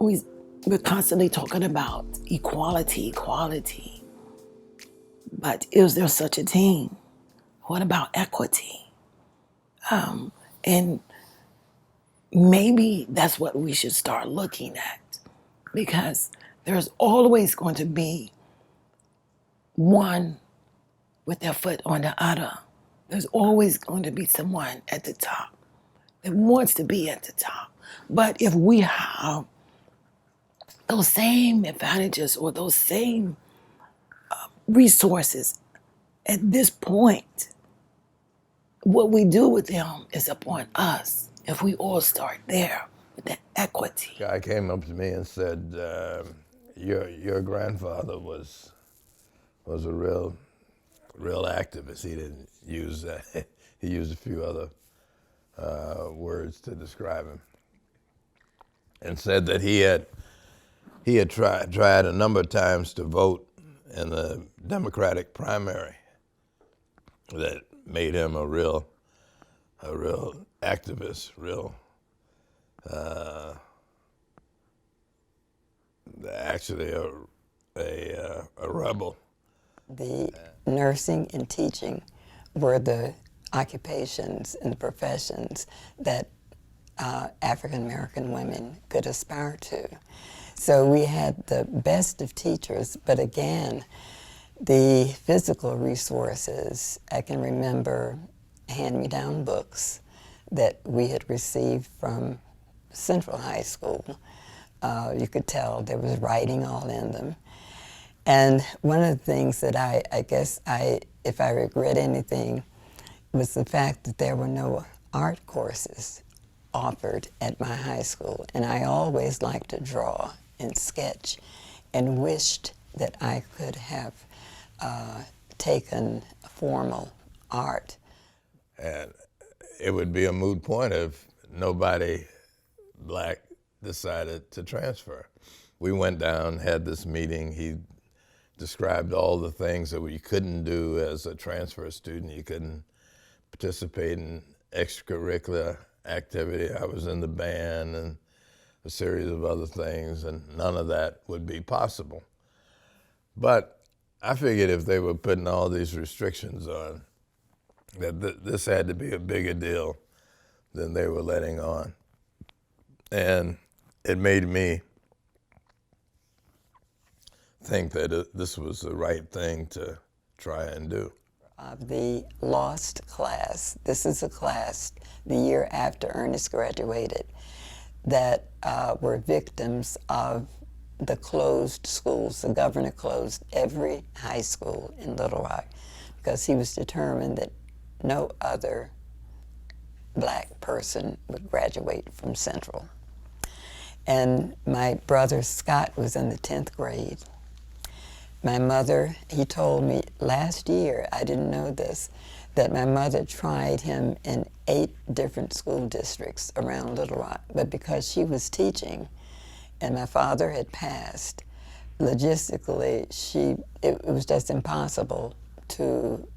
we, we're constantly talking about equality, equality. But is there such a thing? What about equity? And maybe that's what we should start looking at, because there's always going to be one with their foot on the other. There's always going to be someone at the top that wants to be at the top. But if we have those same advantages or those same resources at this point, what we do with them is upon us. If we all start there with that equity. Guy came up to me and said, your grandfather was a real activist. He didn't use that. He used a few other words to describe him, and said that he had tried a number of times to vote in the Democratic primary. That made him a real activist, actually a rebel. The nursing and teaching were the occupations and the professions that African American women could aspire to. So we had the best of teachers, but again, the physical resources, I can remember hand-me-down books that we had received from Central High School. You could tell there was writing all in them. And one of the things that I guess if I regret anything, was the fact that there were no art courses offered at my high school. And I always liked to draw and sketch and wished that I could have taken formal art. And it would be a moot point if nobody black decided to transfer. We went down, had this meeting. He described all the things that you couldn't do as a transfer student. You couldn't participate in extracurricular activity. I was in the band and a series of other things, and none of that would be possible. But I figured if they were putting all these restrictions on, that this had to be a bigger deal than they were letting on. And it made me think that this was the right thing to try and do. Of the lost class, this is a class the year after Ernest graduated that were victims of the closed schools. The governor closed every high school in Little Rock because he was determined that no other black person would graduate from Central. And my brother Scott was in the 10th grade. My mother, he told me last year, I didn't know this, that my mother tried him in 8 different school districts around Little Rock, but because she was teaching and my father had passed, logistically, it was just impossible to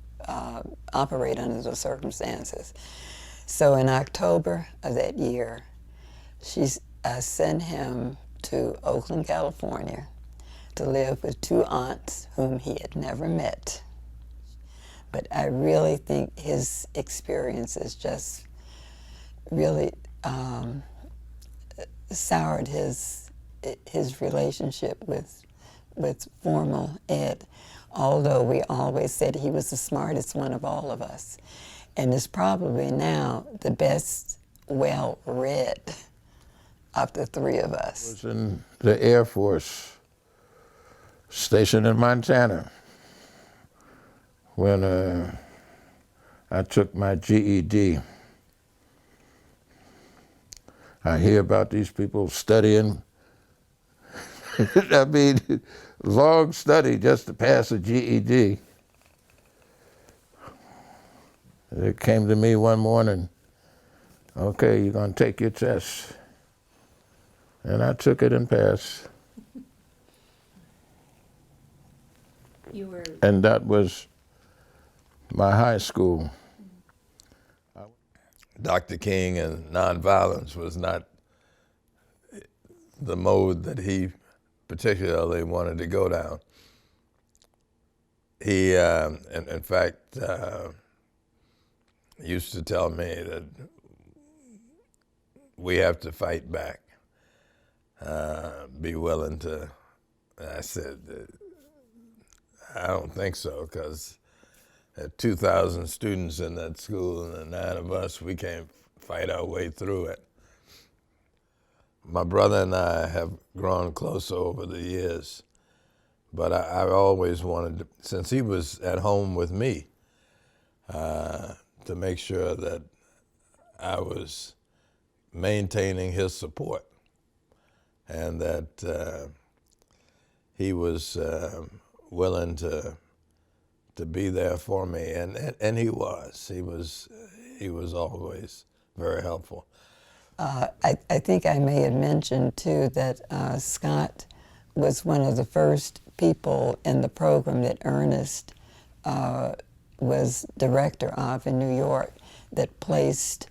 operate under those circumstances. So in October of that year, she sent him to Oakland, California, to live with 2 aunts whom he had never met. But I really think his experiences just really soured his relationship with formal ed, although we always said he was the smartest one of all of us, and is probably now the best well-read of the 3 of us. I was in the Air Force, stationed in Montana, when I took my GED. I hear about these people studying. I mean, long study just to pass a GED. It came to me one morning, okay, you're gonna take your test. And I took it and passed. And that was my high school. Dr. King and nonviolence was not the mode that he particularly wanted to go down. He, in fact, used to tell me that we have to fight back, be willing to. I said, I don't think so, because there are 2,000 students in that school and the 9 of us, we can't fight our way through it. My brother and I have grown closer over the years, but I always wanted to, since he was at home with me, to make sure that I was maintaining his support and that he was willing to be there for me, and he was. He was always very helpful. I think I may have mentioned too that Scott was one of the first people in the program that Ernest was director of in New York that placed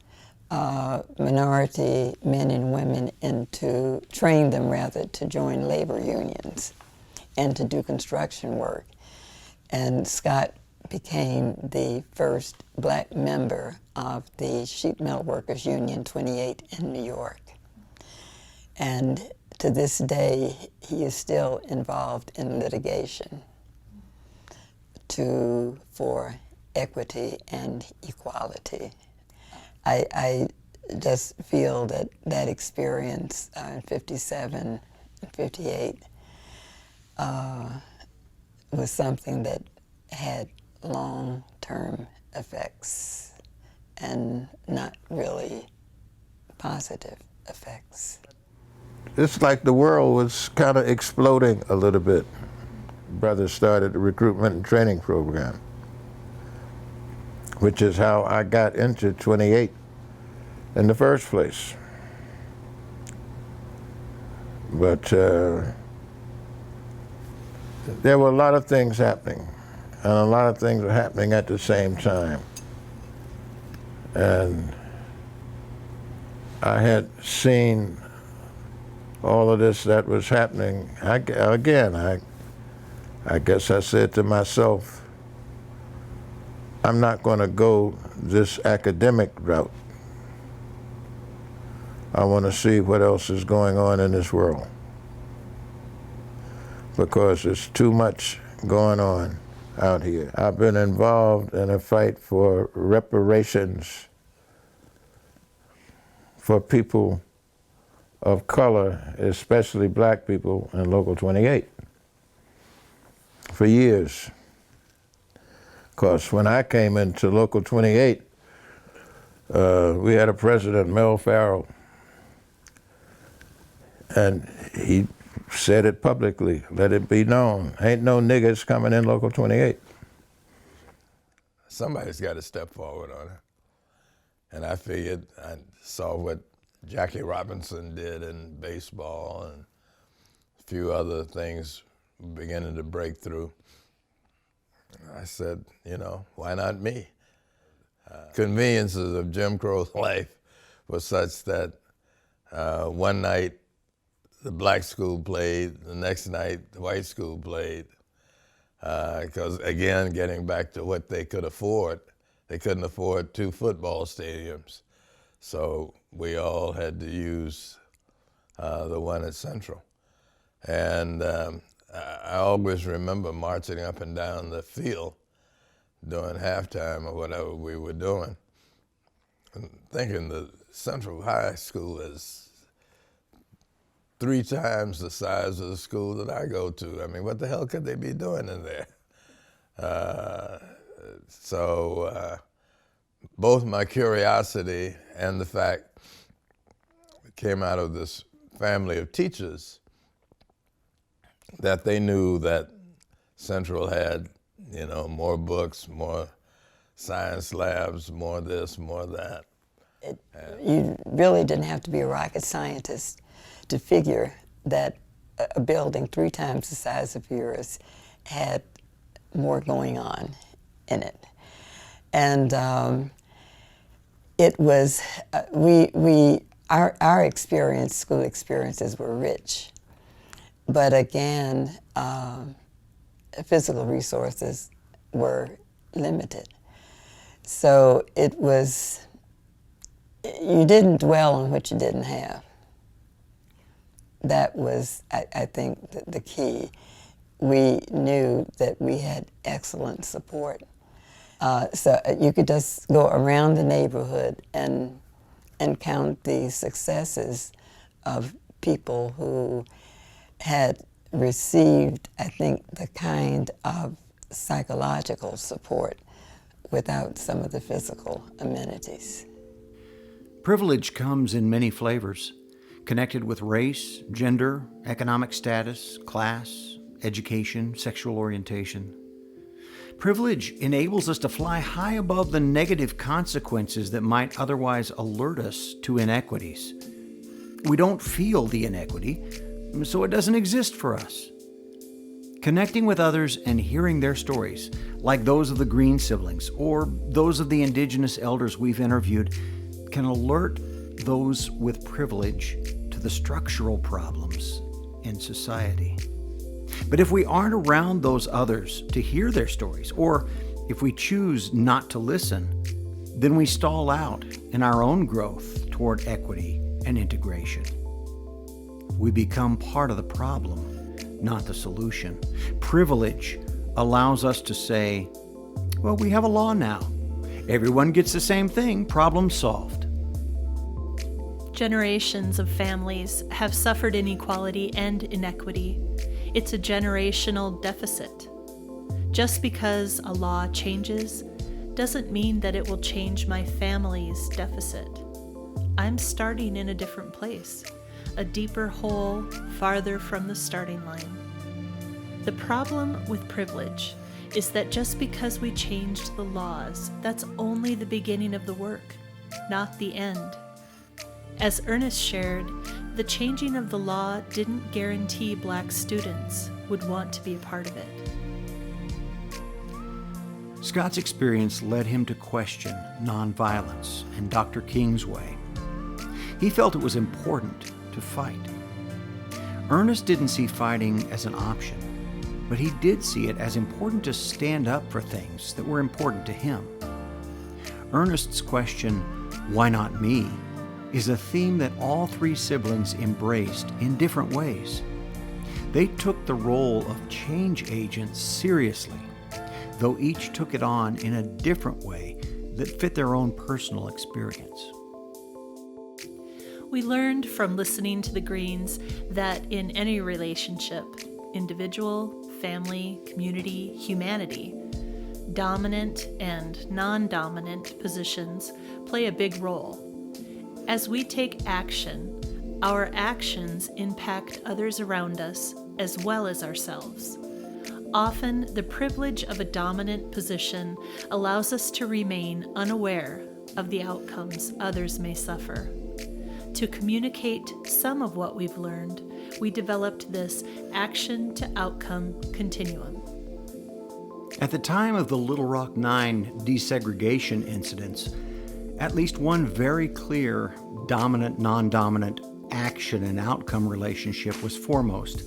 minority men and women trained them rather to join labor unions and to do construction work. And Scott became the first black member of the Sheet Metal Workers Union 28 in New York. And to this day, he is still involved in litigation for equity and equality. I just feel that that experience in 57 and 58 was something that had long-term effects and not really positive effects. It's like the world was kind of exploding a little bit. Brother started the recruitment and training program, which is how I got into 28 in the first place. But there were a lot of things happening, and a lot of things were happening at the same time. And I had seen all of this that was happening. I guess I said to myself, I'm not going to go this academic route. I want to see what else is going on in this world, because there's too much going on out here. I've been involved in a fight for reparations for people of color, especially black people in Local 28, for years. Because when I came into Local 28, we had a president, Mel Farrell, and he said it publicly, let it be known, ain't no niggas coming in Local 28. Somebody's got to step forward on it. And I figured, I saw what Jackie Robinson did in baseball and a few other things beginning to break through. I said, why not me? Conveniences of Jim Crow's life were such that one night the black school played, the next night the white school played. Because again, getting back to what they could afford, they couldn't afford 2 football stadiums. So we all had to use the one at Central. And I always remember marching up and down the field during halftime or whatever we were doing, and thinking the Central High School is 3 times the size of the school that I go to. I mean, what the hell could they be doing in there? So both my curiosity and the fact it came out of this family of teachers that they knew that Central had, more books, more science labs, more this, more that. You really didn't have to be a rocket scientist to figure that a building 3 times the size of yours had more going on in it. And it was, we our experience, school experiences were rich. But again, physical resources were limited. So it was, you didn't dwell on what you didn't have. That was, I think, the key. We knew that we had excellent support. So you could just go around the neighborhood and count the successes of people who had received, I think, the kind of psychological support without some of the physical amenities. Privilege comes in many flavors, connected with race, gender, economic status, class, education, sexual orientation. Privilege enables us to fly high above the negative consequences that might otherwise alert us to inequities. We don't feel the inequity, so it doesn't exist for us. Connecting with others and hearing their stories, like those of the Green siblings or those of the indigenous elders we've interviewed, can alert those with privilege to the structural problems in society. But if we aren't around those others to hear their stories, or if we choose not to listen, then we stall out in our own growth toward equity and integration. We become part of the problem, not the solution. Privilege allows us to say, well, we have a law now. Everyone gets the same thing, problem solved. Generations of families have suffered inequality and inequity. It's a generational deficit. Just because a law changes doesn't mean that it will change my family's deficit. I'm starting in a different place, a deeper hole farther from the starting line. The problem with privilege is that just because we changed the laws, that's only the beginning of the work, not the end. As Ernest shared, the changing of the law didn't guarantee Black students would want to be a part of it. Scott's experience led him to question nonviolence and Dr. King's way. He felt it was important to fight. Ernest didn't see fighting as an option, but he did see it as important to stand up for things that were important to him. Ernest's question, "Why not me?" is a theme that all three siblings embraced in different ways. They took the role of change agents seriously, though each took it on in a different way that fit their own personal experience. We learned from listening to the Greens that in any relationship, individual, family, community, humanity, dominant and non-dominant positions play a big role. As we take action, our actions impact others around us as well as ourselves. Often, the privilege of a dominant position allows us to remain unaware of the outcomes others may suffer. To communicate some of what we've learned, we developed this action to outcome continuum. At the time of the Little Rock 9 desegregation incidents, at least one very clear dominant-non-dominant action and outcome relationship was foremost.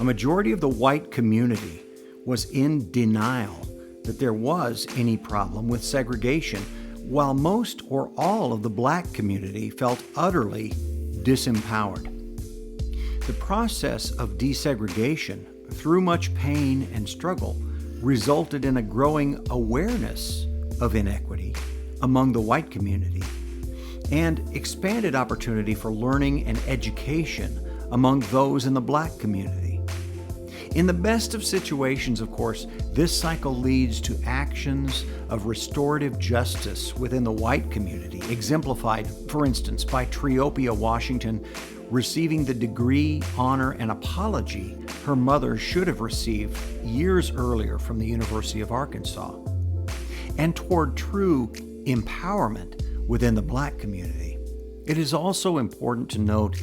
A majority of the white community was in denial that there was any problem with segregation, while most or all of the Black community felt utterly disempowered. The process of desegregation, through much pain and struggle, resulted in a growing awareness of inequity among the white community and expanded opportunity for learning and education among those in the Black community. In the best of situations, of course, this cycle leads to actions of restorative justice within the white community, exemplified, for instance, by Triopia Washington receiving the degree, honor, and apology her mother should have received years earlier from the University of Arkansas, and toward true empowerment within the Black community. It is also important to note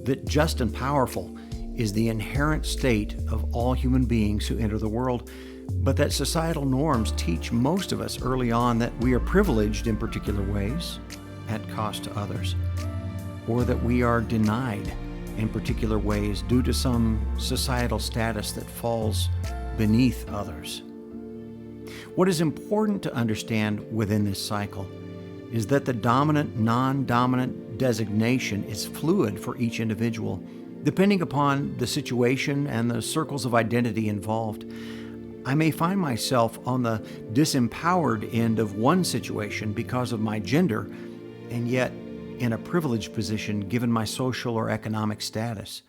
that just and powerful is the inherent state of all human beings who enter the world, but that societal norms teach most of us early on that we are privileged in particular ways at cost to others. or that we are denied in particular ways due to some societal status that falls beneath others. What is important to understand within this cycle is that the dominant, non-dominant designation is fluid for each individual, depending upon the situation and the circles of identity involved. I may find myself on the disempowered end of one situation because of my gender, and yet in a privileged position given my social or economic status.